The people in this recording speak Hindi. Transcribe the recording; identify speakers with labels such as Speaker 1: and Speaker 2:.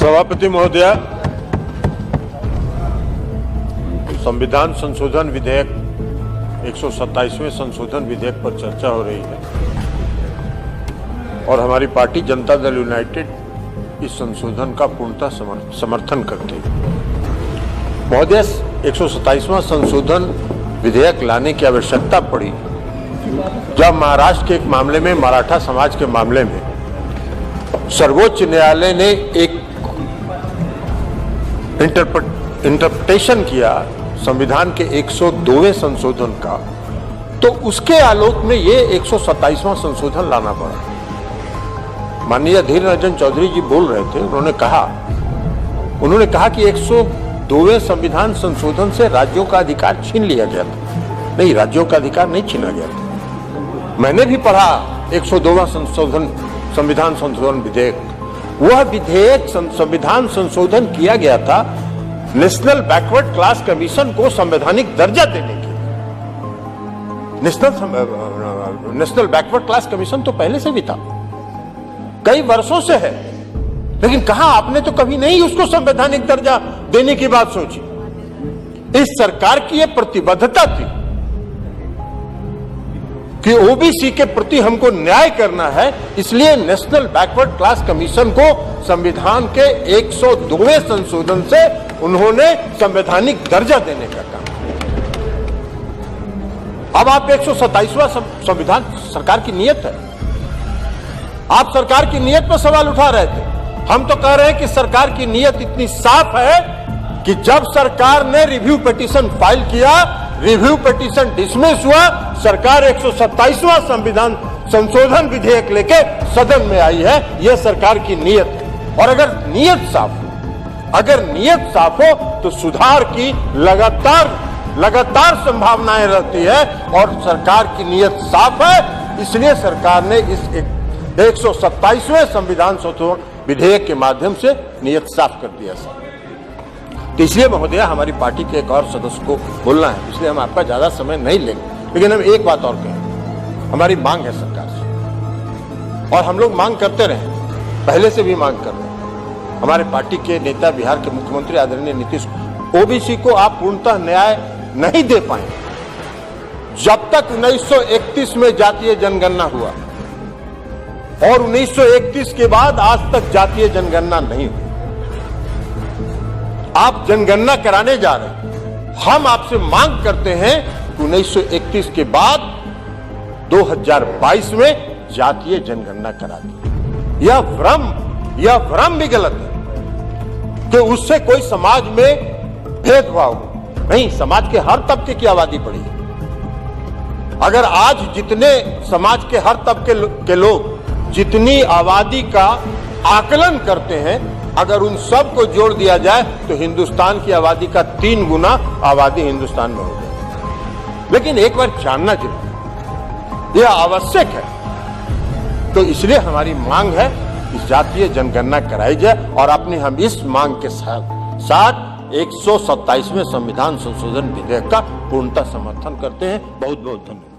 Speaker 1: सभापति महोदय, संविधान संशोधन विधेयक 127वें संशोधन विधेयक पर चर्चा हो रही है और हमारी पार्टी जनता दल यूनाइटेड इस संशोधन का पूर्णतः समर्थन करती है। महोदय, 127वां संशोधन विधेयक लाने की आवश्यकता पड़ी जब महाराष्ट्र के एक मामले में, मराठा समाज के मामले में, सर्वोच्च न्यायालय ने एक इंटरप्रिटेशन किया संविधान के 102वें संशोधन का, तो उसके आलोक में ये 127वां संशोधन लाना पड़ा। माननीय अधीर रंजन चौधरी जी बोल रहे थे, उन्होंने कहा कि 102वें संविधान संशोधन से राज्यों का अधिकार छीन लिया गया था। नहीं, राज्यों का अधिकार नहीं छीना गया था। मैंने भी पढ़ा 102वां संविधान संशोधन विधेयक। वह विधेयक संविधान संशोधन किया गया था नेशनल बैकवर्ड क्लास कमीशन को संवैधानिक दर्जा देने के लिए। नेशनल बैकवर्ड क्लास कमीशन तो पहले से भी था, कई वर्षों से है, लेकिन कहा आपने तो कभी नहीं उसको संवैधानिक दर्जा देने की बात सोची। इस सरकार की यह प्रतिबद्धता थी कि ओबीसी के प्रति हमको न्याय करना है, इसलिए नेशनल बैकवर्ड क्लास कमीशन को संविधान के 102वें संशोधन से उन्होंने संवैधानिक दर्जा देने का काम। अब आप 127वां संविधान, सरकार की नीयत है, आप सरकार की नीयत पर सवाल उठा रहे थे। हम तो कह रहे हैं कि सरकार की नीयत इतनी साफ है कि जब सरकार ने रिव्यू पिटीशन फाइल किया, रिव्यू पिटीशन डिसमिस हुआ, सरकार 127वां संविधान संशोधन विधेयक लेके सदन में आई है। यह सरकार की नीयत है। और अगर नीयत साफ हो तो सुधार की लगातार संभावनाएं रहती है, और सरकार की नीयत साफ है, इसलिए सरकार ने इस 127वें संविधान संशोधन विधेयक के माध्यम से नीयत साफ कर दिया। तो इसलिए महोदय, हमारी पार्टी के एक और सदस्य को बोलना है, इसलिए हम आपका ज्यादा समय नहीं लेंगे, लेकिन हम एक बात और कहें, हमारी मांग है सरकार से, और हम लोग मांग करते रहे, पहले से भी मांग कर रहे हैं। हमारे पार्टी के नेता, बिहार के मुख्यमंत्री आदरणीय नीतीश, ओबीसी को आप पूर्णतः न्याय नहीं दे पाए। जब तक 1931 में जातीय जनगणना हुआ और 1931 के बाद आज तक जातीय जनगणना नहीं हुई, आप जनगणना कराने जा रहे हैं। हम आपसे मांग करते हैं कि 1931 के बाद 2022 में जातीय जनगणना करा दी। यह भ्रम भी गलत है कि उससे कोई समाज में भेदभाव हो। नहीं, समाज के हर तबके की आबादी बढ़ी है। अगर आज जितने समाज के हर तबके के लोग जितनी आबादी का आकलन करते हैं, अगर उन सब को जोड़ दिया जाए तो हिंदुस्तान की आबादी का 3 गुना आबादी हिंदुस्तान में हो जाए। लेकिन एक बार जानना जरूरी, यह आवश्यक है। तो इसलिए हमारी मांग है कि जातीय जनगणना कराई जाए, और अपने हम इस मांग के साथ 127वें संविधान संशोधन विधेयक का पूर्णतः समर्थन करते हैं। बहुत बहुत धन्यवाद।